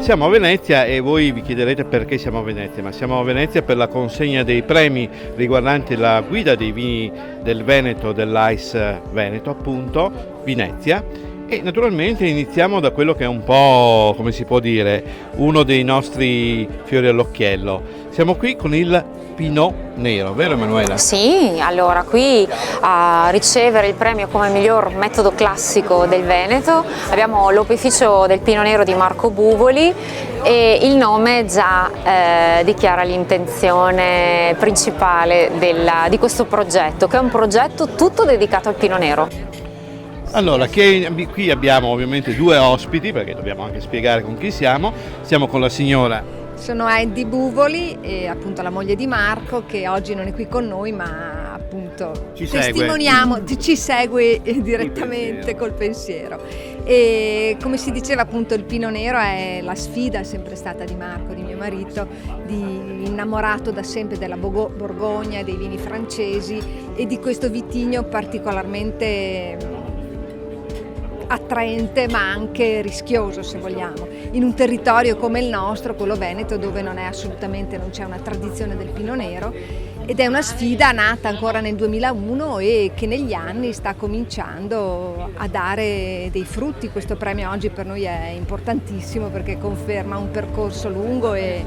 Siamo a Venezia e voi vi chiederete perché siamo a Venezia, ma siamo a Venezia per la consegna dei premi riguardanti la guida dei vini del Veneto, dell'AIS Veneto appunto, Venezia. E naturalmente iniziamo da quello che è un po', come si può dire, uno dei nostri fiori all'occhiello. Siamo qui con il Pinot Nero, vero Emanuela? Sì, allora qui a ricevere il premio come miglior metodo classico del Veneto abbiamo l'opificio del Pinot Nero di Marco Buvoli e il nome già dichiara l'intenzione principale di questo progetto, che è un progetto tutto dedicato al Pinot Nero. Allora, qui abbiamo ovviamente due ospiti, perché dobbiamo anche spiegare con chi siamo. Siamo con la signora. Sono Eddie Buvoli, e appunto la moglie di Marco, che oggi non è qui con noi, ma appunto ci segue direttamente col pensiero. E come si diceva appunto il Pinot Nero è la sfida sempre stata di Marco, di mio marito, innamorato da sempre della Borgogna, dei vini francesi e di questo vitigno particolarmente attraente ma anche rischioso, se vogliamo, in un territorio come il nostro, quello veneto, dove non c'è una tradizione del Pinot Nero, ed è una sfida nata ancora nel 2001 e che negli anni sta cominciando a dare dei frutti. Questo premio oggi per noi è importantissimo perché conferma un percorso lungo e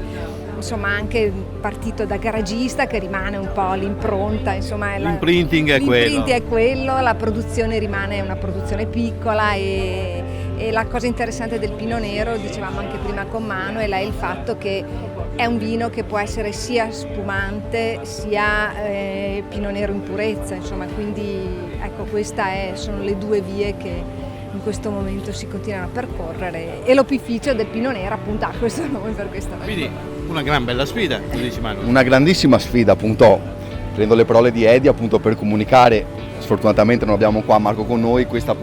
insomma anche partito da garagista, che rimane un po' l'impronta, insomma l'imprinting è quello, la produzione rimane una produzione piccola e la cosa interessante del Pinot Nero, dicevamo anche prima con Manuel, è il fatto che è un vino che può essere sia spumante sia Pinot Nero in purezza, insomma, quindi ecco, sono le due vie che in questo momento si continuano a percorrere e l'opificio del Pinot Nero appunto ha questo nome per questa ragione. Quindi una gran bella sfida, tu dici Manuel. Una grandissima sfida, appunto, prendo le parole di Eddie appunto per comunicare. Sfortunatamente non abbiamo qua Marco con noi, questo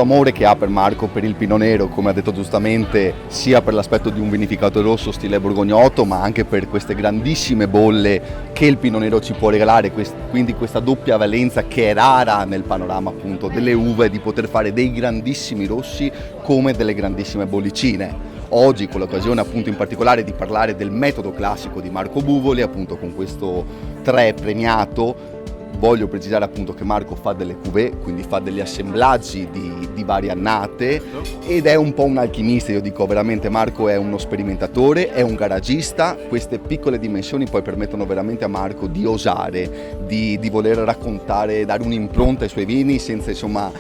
amore che ha per Marco per il Pinot Nero, come ha detto giustamente, sia per l'aspetto di un vinificato rosso stile borgognotto, ma anche per queste grandissime bolle che il Pinot Nero ci può regalare, quindi questa doppia valenza che è rara nel panorama appunto delle uve, di poter fare dei grandissimi rossi come delle grandissime bollicine. Oggi, con l'occasione appunto in particolare di parlare del metodo classico di Marco Buvoli, appunto con questo 3 premiato, voglio precisare appunto che Marco fa delle cuvée, quindi fa degli assemblaggi di varie annate ed è un po' un alchimista. Io dico veramente, Marco è uno sperimentatore, è un garagista. Queste piccole dimensioni poi permettono veramente a Marco di osare, di voler raccontare, dare un'impronta ai suoi vini senza, insomma,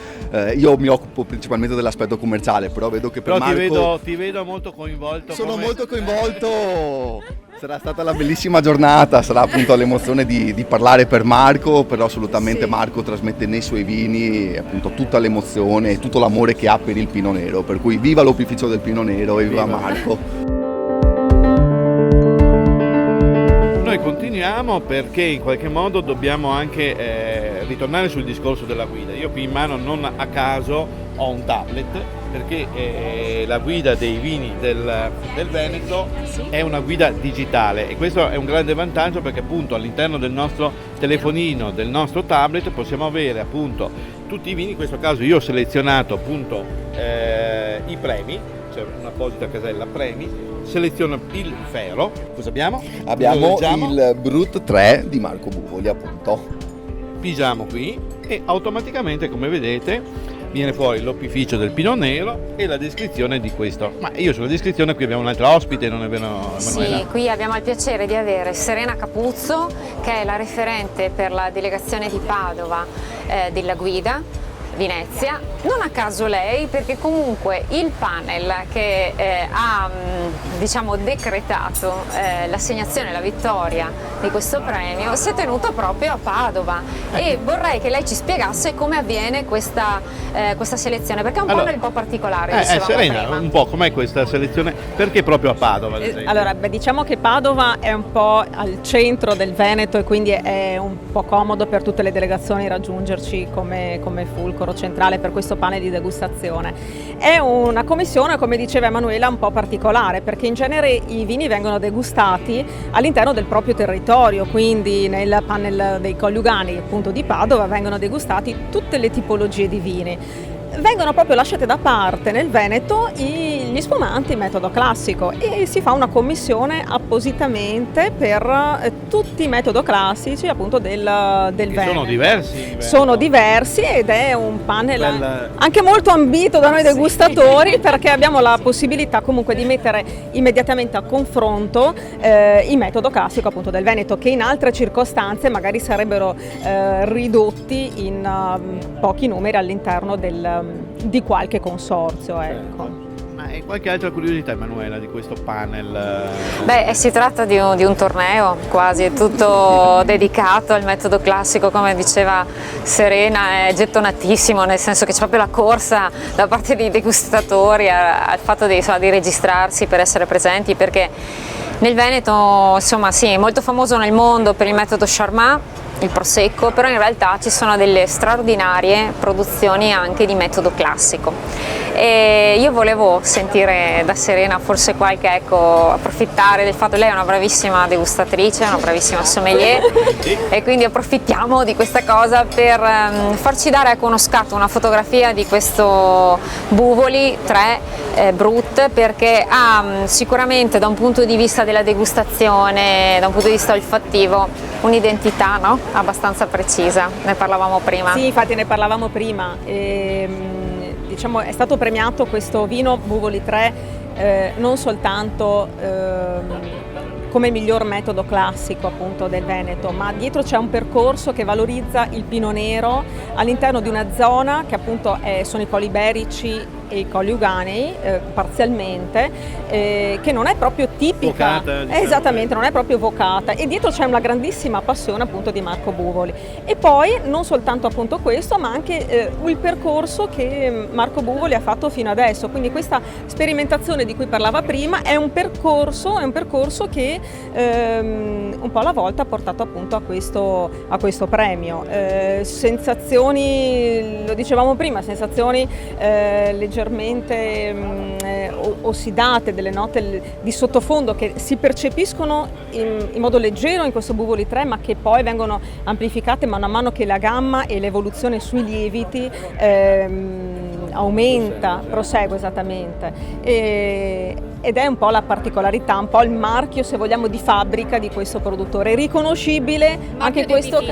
io mi occupo principalmente dell'aspetto commerciale, però vedo che per Marco ti vedo molto coinvolto. Sono molto coinvolto. Sarà stata la bellissima giornata, sarà appunto l'emozione di parlare per Marco, però assolutamente sì. Marco trasmette nei suoi vini appunto tutta l'emozione e tutto l'amore che ha per il Pinot Nero, per cui viva l'opificio del Pinot Nero e viva Marco. Noi continuiamo perché in qualche modo dobbiamo anche ritornare sul discorso della guida. Io qui in mano non a caso ho un tablet perché la guida dei vini del Veneto è una guida digitale e questo è un grande vantaggio perché appunto all'interno del nostro telefonino, del nostro tablet possiamo avere appunto tutti i vini. In questo caso io ho selezionato appunto i premi, c'è un'apposita casella premi, seleziono il Fero. Cosa abbiamo? Abbiamo il Brut 3 di Marco Buvoli appunto. Pigiamo qui e automaticamente, come vedete, viene fuori l'opificio del Pinot Nero e la descrizione di questo. Ma io sulla descrizione qui abbiamo un'altra ospite, non è vero Emanuela? Sì, qui abbiamo il piacere di avere Serena Capuzzo, che è la referente per la delegazione di Padova della guida Venezia. Non a caso lei, perché comunque il panel che ha diciamo decretato l'assegnazione e la vittoria di questo premio si è tenuto proprio a Padova e vorrei che lei ci spiegasse come avviene questa selezione, perché è un panel un po' particolare. Serena, prima. Un po' com'è questa selezione? Perché proprio a Padova? Allora, diciamo che Padova è un po' al centro del Veneto e quindi è un po' comodo per tutte le delegazioni raggiungerci come fulcro centrale per questo panel di degustazione. È una commissione, come diceva Emanuela, un po' particolare perché in genere i vini vengono degustati all'interno del proprio territorio, quindi nel panel dei Colli Ugani appunto di Padova vengono degustati tutte le tipologie di vini. vengono proprio lasciate da parte nel Veneto gli spumanti metodo classico e si fa una commissione appositamente per tutti i metodo classici appunto del Veneto. Sono diversi. Sono diversi ed è un panel anche molto ambito da noi degustatori, perché abbiamo la possibilità comunque di mettere immediatamente a confronto il metodo classico appunto del Veneto, che in altre circostanze magari sarebbero ridotti in pochi numeri all'interno di qualche consorzio. Ecco. Ma hai qualche altra curiosità, Emanuela, di questo panel? Beh, si tratta di un torneo quasi, è tutto dedicato al metodo classico, come diceva Serena, è gettonatissimo, nel senso che c'è proprio la corsa da parte dei degustatori al fatto di registrarsi per essere presenti, perché nel Veneto, insomma, sì, è molto famoso nel mondo per il metodo Charmat, il prosecco, però in realtà ci sono delle straordinarie produzioni anche di metodo classico. E io volevo sentire da Serena forse approfittare del fatto che lei è una bravissima degustatrice, una bravissima sommelier, e quindi approfittiamo di questa cosa per farci dare uno scatto, una fotografia di questo Buvoli 3 Brut, perché ha sicuramente da un punto di vista della degustazione, da un punto di vista olfattivo, un'identità, no? Abbastanza precisa, ne parlavamo prima. Sì, infatti ne parlavamo prima. Diciamo, è stato premiato questo vino Buvoli 3 non soltanto come miglior metodo classico appunto del Veneto, ma dietro c'è un percorso che valorizza il Pinot Nero all'interno di una zona che appunto sono i Colli Iberici e i Colli Euganei parzialmente, che non è proprio tipica, vocata, diciamo. Esattamente, non è proprio vocata, e dietro c'è una grandissima passione appunto di Marco Buvoli. E poi non soltanto appunto questo, ma anche il percorso che Marco Buvoli ha fatto fino adesso, quindi questa sperimentazione di cui parlava prima è un percorso che un po' alla volta ha portato appunto a questo premio. Sensazioni, lo dicevamo prima, sensazioni leggermente ossidate, delle note di sottofondo che si percepiscono in modo leggero in questo Buvoli 3, ma che poi vengono amplificate mano a mano che la gamma e l'evoluzione sui lieviti prosegue esattamente. Ed è un po' la particolarità, un po' il marchio, se vogliamo, di fabbrica di questo produttore, riconoscibile anche questo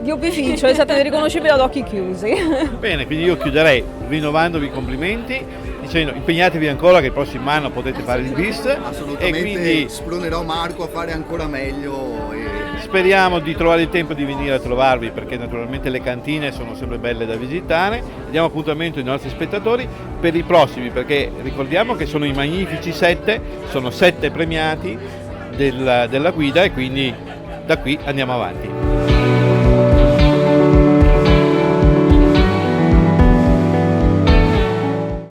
di opificio, esattamente, riconoscibile ad occhi chiusi. Bene, quindi io chiuderei rinovandovi i complimenti, dicendo impegnatevi ancora che il prossimo anno potete fare il bis. Assolutamente, e quindi spronerò Marco a fare ancora meglio. Speriamo di trovare il tempo di venire a trovarvi, perché naturalmente le cantine sono sempre belle da visitare. Diamo appuntamento ai nostri spettatori per i prossimi, perché ricordiamo che sono i magnifici 7, sono 7 premiati della guida, e quindi da qui andiamo avanti.